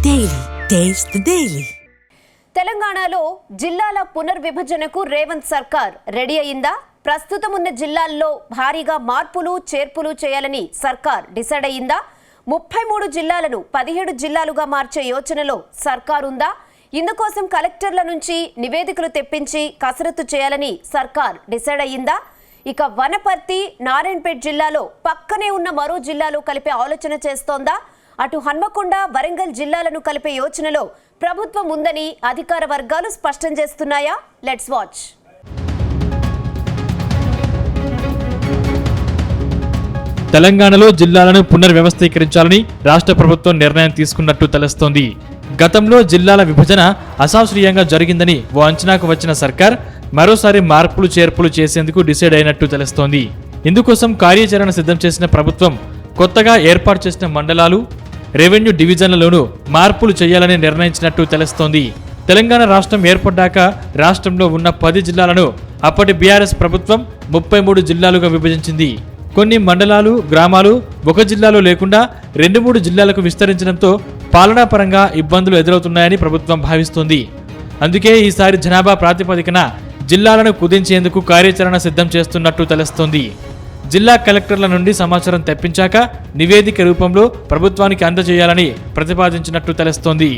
Daily. Taste the Daily. తెలంగాణలో జిల్లాల పునర్విభజనకు రేవంత్ సర్కార్ రెడీ అయిందా? ప్రస్తుతం ఉన్న జిల్లాల్లో భారీగా మార్పులు చేర్పులు చేయాలని సర్కార్ డిసైడ్ అయ్యిందా? 33 జిల్లాలను 17 జిల్లాలుగా మార్చే యోచనలో సర్కార్ ఉందా? ఇందుకోసం కలెక్టర్ల నుంచి నివేదికలు తెప్పించి కసరత్తు చేయాలని సర్కార్ డిసైడ్ అయ్యిందా? ఇక వనపర్తి, నారాయణపేట జిల్లాలో పక్కనే ఉన్న మరో జిల్లాలో కలిపే ఆలోచన చేస్తోందా? అటు హన్మకొండ, వరంగల్ జిల్లాలను కలిపే యోచనలో ప్రభుత్వం ఉందని అధికార వర్గాలు స్పష్టం చేస్తున్నాయా? Let's watch. తెలంగాణలో జిల్లాలను పునర్వ్యవస్థీకరించాలని రాష్ట్ర ప్రభుత్వం నిర్ణయం తీసుకున్నట్టు తెలుస్తోంది. గతంలో జిల్లాల విభజన అశాస్త్రీయంగా జరిగిందని ఓ అంచనాకు వచ్చిన సర్కార్ మరోసారి మార్పులు చేర్పులు చేసేందుకు డిసైడ్ అయినట్టు తెలుస్తోంది. ఇందుకోసం కార్యాచరణ సిద్ధం చేసిన ప్రభుత్వం కొత్తగా ఏర్పాటు చేసిన మండలాలు, రెవెన్యూ డివిజన్లలోనూ మార్పులు చేయాలని నిర్ణయించినట్టు తెలుస్తోంది. తెలంగాణ రాష్ట్రం ఏర్పడ్డాక రాష్ట్రంలో ఉన్న 10 జిల్లాలను అప్పటి బీఆర్ఎస్ ప్రభుత్వం 33 జిల్లాలుగా విభజించింది. కొన్ని మండలాలు, గ్రామాలు ఒక జిల్లాలో లేకుండా 2-3 జిల్లాలకు విస్తరించడంతో పాలనాపరంగా ఇబ్బందులు ఎదురవుతున్నాయని ప్రభుత్వం భావిస్తోంది. అందుకే ఈసారి జనాభా ప్రాతిపదికన జిల్లాలను కుదించేందుకు కార్యాచరణ సిద్ధం చేస్తున్నట్టు తెలుస్తోంది. జిల్లా కలెక్టర్ల నుండి సమాచారం తెప్పించాక నివేదిక రూపంలో ప్రభుత్వానికి అందజేయాలని ప్రతిపాదించినట్టు తెలుస్తోంది.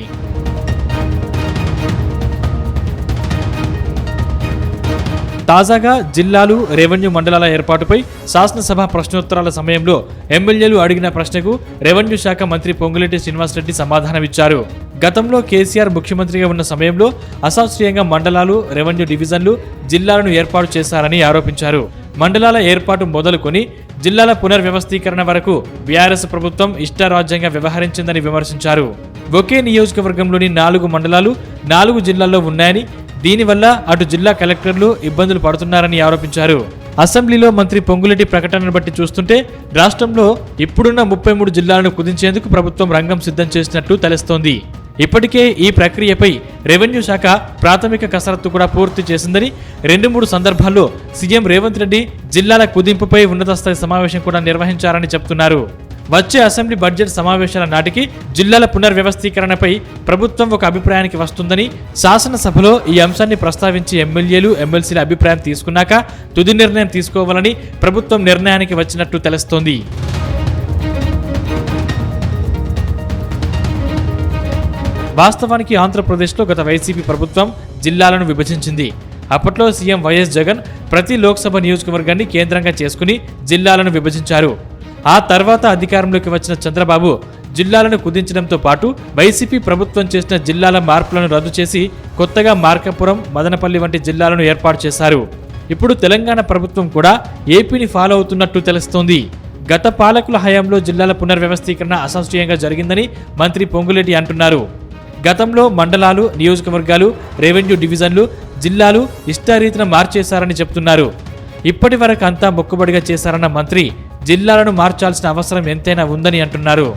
తాజాగా జిల్లాలు, రెవెన్యూ మండలాల ఏర్పాటుపై శాసనసభ ప్రశ్నోత్తరాల సమయంలో ఎమ్మెల్యేలు అడిగిన ప్రశ్నకు రెవెన్యూ శాఖ మంత్రి పొంగులేటి శ్రీనివాసరెడ్డి సమాధానమిచ్చారు. గతంలో కేసీఆర్ ముఖ్యమంత్రిగా ఉన్న సమయంలో అశాస్త్రీయంగా మండలాలు, రెవెన్యూ డివిజన్లు, జిల్లాలను ఏర్పాటు చేశారని ఆరోపించారు. మండలాల ఏర్పాటు మొదలుకొని జిల్లాల పునర్వ్యవస్థీకరణ వరకు బీఆర్ఎస్ ప్రభుత్వం ఇష్టారాజ్యంగా వ్యవహరించిందని విమర్శించారు. ఒకే నియోజకవర్గంలోని 4 మండలాలు 4 జిల్లాల్లో ఉన్నాయని, దీనివల్ల అటు జిల్లా కలెక్టర్లు ఇబ్బందులు పడుతున్నారని ఆరోపించారు. అసెంబ్లీలో మంత్రి పొంగులేటి ప్రకటనను బట్టి చూస్తుంటే రాష్ట్రంలో ఇప్పుడున్న 33 జిల్లాలను కుదించేందుకు ప్రభుత్వం రంగం సిద్ధం చేసినట్టు తెలుస్తోంది. ఇప్పటికే ఈ ప్రక్రియపై రెవెన్యూ శాఖ ప్రాథమిక కసరత్తు కూడా పూర్తి చేసిందని, 2-3 సందర్భాల్లో సీఎం రేవంత్ రెడ్డి జిల్లాల కుదింపుపై ఉన్నత స్థాయి సమావేశం కూడా నిర్వహించారని చెప్తున్నారు. వచ్చే అసెంబ్లీ బడ్జెట్ సమావేశాల నాటికి జిల్లాల పునర్వ్యవస్థీకరణపై ప్రభుత్వం ఒక అభిప్రాయానికి వస్తుందని, శాసనసభలో ఈ అంశాన్ని ప్రస్తావించి ఎమ్మెల్యేలు, ఎమ్మెల్సీల అభిప్రాయం తీసుకున్నాక తుది నిర్ణయం తీసుకోవాలని ప్రభుత్వం నిర్ణయానికి వచ్చినట్టు తెలుస్తోంది. వాస్తవానికి ఆంధ్రప్రదేశ్లో గత వైసీపీ ప్రభుత్వం జిల్లాలను విభజించింది. అప్పట్లో సీఎం వైఎస్ జగన్ ప్రతి లోక్సభ నియోజకవర్గాన్ని కేంద్రంగా చేసుకుని జిల్లాలను విభజించారు. ఆ తర్వాత అధికారంలోకి వచ్చిన చంద్రబాబు జిల్లాలను కుదించడంతో పాటు వైసీపీ ప్రభుత్వం చేసిన జిల్లాల మార్పులను రద్దు చేసి కొత్తగా మార్కాపురం, మదనపల్లి వంటి జిల్లాలను ఏర్పాటు చేశారు. ఇప్పుడు తెలంగాణ ప్రభుత్వం కూడా ఏపీని ఫాలో అవుతున్నట్టు తెలుస్తోంది. గత పాలకుల హయాంలో జిల్లాల పునర్వ్యవస్థీకరణ అశాస్త్రీయంగా జరిగిందని మంత్రి పొంగులేటి అంటున్నారు. గతంలో మండలాలు, నియోజకవర్గాలు, రెవెన్యూ డివిజన్లు, జిల్లాలు ఇష్టారీతిన మార్చేశారని చెప్తున్నారు. ఇప్పటి వరకు అంతా మొక్కుబడిగా చేశారన్న మంత్రి జిల్లాలను మార్చాల్సిన అవసరం ఎంతైనా ఉందని అంటున్నారు.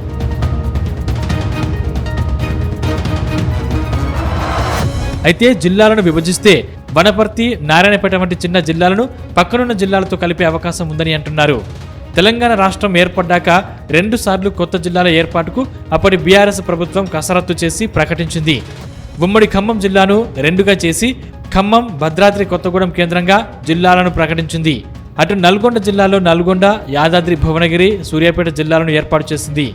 అయితే జిల్లాలను విభజిస్తే వనపర్తి, నారాయణపేట వంటి చిన్న జిల్లాలను పక్కనున్న జిల్లాలతో కలిపే అవకాశం ఉందని అంటున్నారు. తెలంగాణ రాష్ట్రం ఏర్పడ్డాక 2 సార్లు కొత్త జిల్లాల ఏర్పాటుకు అప్పటి బీఆర్ఎస్ ప్రభుత్వం కసరత్తు చేసి ప్రకటించింది. ఉమ్మడి ఖమ్మం జిల్లాను 2గా చేసి ఖమ్మం, భద్రాద్రి కొత్తగూడెం కేంద్రంగా జిల్లాలను ప్రకటించింది. అటు నల్గొండ జిల్లాలో నల్గొండ, యాదాద్రి భువనగిరి, సూర్యాపేట జిల్లాలను ఏర్పాటు చేసింది.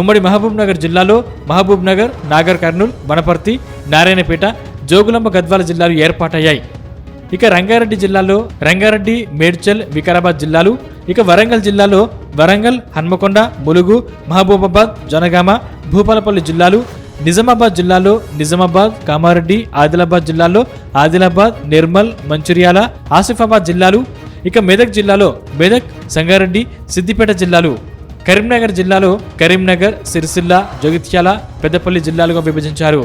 ఉమ్మడి మహబూబ్ నగర్ జిల్లాలో మహబూబ్ నగర్, నాగర్ కర్నూల్, వనపర్తి, నారాయణపేట, జోగులాంబ గద్వాల జిల్లాలు ఏర్పాటయ్యాయి. ఇక రంగారెడ్డి జిల్లాలో రంగారెడ్డి, మేడ్చల్, వికారాబాద్ జిల్లాలు, ఇక వరంగల్ జిల్లాలో వరంగల్, హన్మకొండ, ములుగు, మహబూబాబాద్, జనగామ, భూపాలపల్లి జిల్లాలు, నిజామాబాద్ జిల్లాలో నిజామాబాద్, కామారెడ్డి, ఆదిలాబాద్ జిల్లాలో ఆదిలాబాద్, నిర్మల్, మంచిర్యాల, ఆసిఫాబాద్ జిల్లాలు, ఇక మెదక్ జిల్లాలో మెదక్, సంగారెడ్డి, సిద్దిపేట జిల్లాలు, కరీంనగర్ జిల్లాలో కరీంనగర్, సిరిసిల్ల, జగిత్యాల, పెద్దపల్లి జిల్లాలుగా విభజించారు.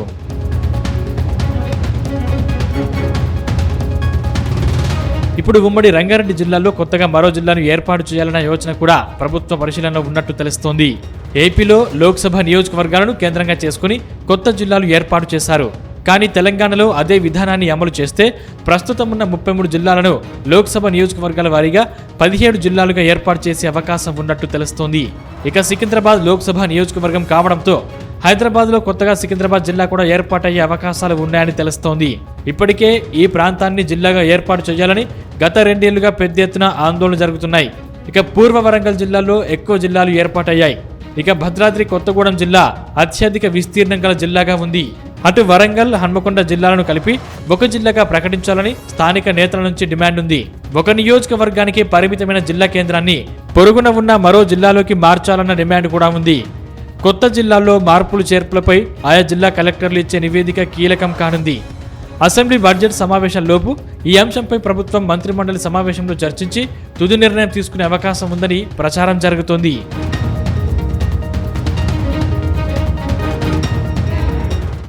ఇప్పుడు ఉమ్మడి రంగారెడ్డి జిల్లాలో కొత్తగా మరో జిల్లాను ఏర్పాటు చేయాలన్న యోచన కూడా ప్రభుత్వ పరిశీలనలో ఉన్నట్టు తెలుస్తోంది. ఏపీలో లోక్సభ నియోజకవర్గాలను కేంద్రంగా చేసుకుని కొత్త జిల్లాలు ఏర్పాటు చేశారు. కానీ తెలంగాణలో అదే విధానాన్ని అమలు చేస్తే ప్రస్తుతం ఉన్న 33 జిల్లాలను లోక్సభ నియోజకవర్గాల వారీగా 17 జిల్లాలుగా ఏర్పాటు చేసే అవకాశం ఉన్నట్టు తెలుస్తోంది. ఇక సికింద్రాబాద్ లోక్సభ నియోజకవర్గం కావడంతో హైదరాబాద్లో కొత్తగా సికింద్రాబాద్ జిల్లా కూడా ఏర్పాటయ్యే అవకాశాలు ఉన్నాయని తెలుస్తోంది. ఇప్పటికే ఈ ప్రాంతాన్ని జిల్లాగా ఏర్పాటు చేయాలని గత 2 ఏళ్లుగా పెద్ద ఎత్తున ఆందోళన జరుగుతున్నాయి. ఇక పూర్వ వరంగల్ జిల్లాలో ఎక్కువ జిల్లాలు ఏర్పాటయ్యాయి. ఇక భద్రాద్రి కొత్తగూడెం జిల్లా అత్యధిక విస్తీర్ణం గల జిల్లాగా ఉంది. అటు వరంగల్, హన్మకొండ జిల్లాలను కలిపి ఒక జిల్లాగా ప్రకటించాలని స్థానిక నేతల నుంచి డిమాండ్ ఉంది. ఒక నియోజకవర్గానికి పరిమితమైన జిల్లా కేంద్రాన్ని పొరుగున ఉన్న మరో జిల్లాలోకి మార్చాలన్న డిమాండ్ కూడా ఉంది. కొత్త జిల్లాల్లో మార్పులు చేర్పులపై ఆయా జిల్లా కలెక్టర్లు ఇచ్చే నివేదిక కీలకం కానుంది. అసెంబ్లీ బడ్జెట్ సమావేశంలోపు ఈ అంశంపై ప్రభుత్వం మంత్రిమండలి సమావేశంలో చర్చించి తుది నిర్ణయం తీసుకునే అవకాశం ఉందని ప్రచారం జరుగుతోంది.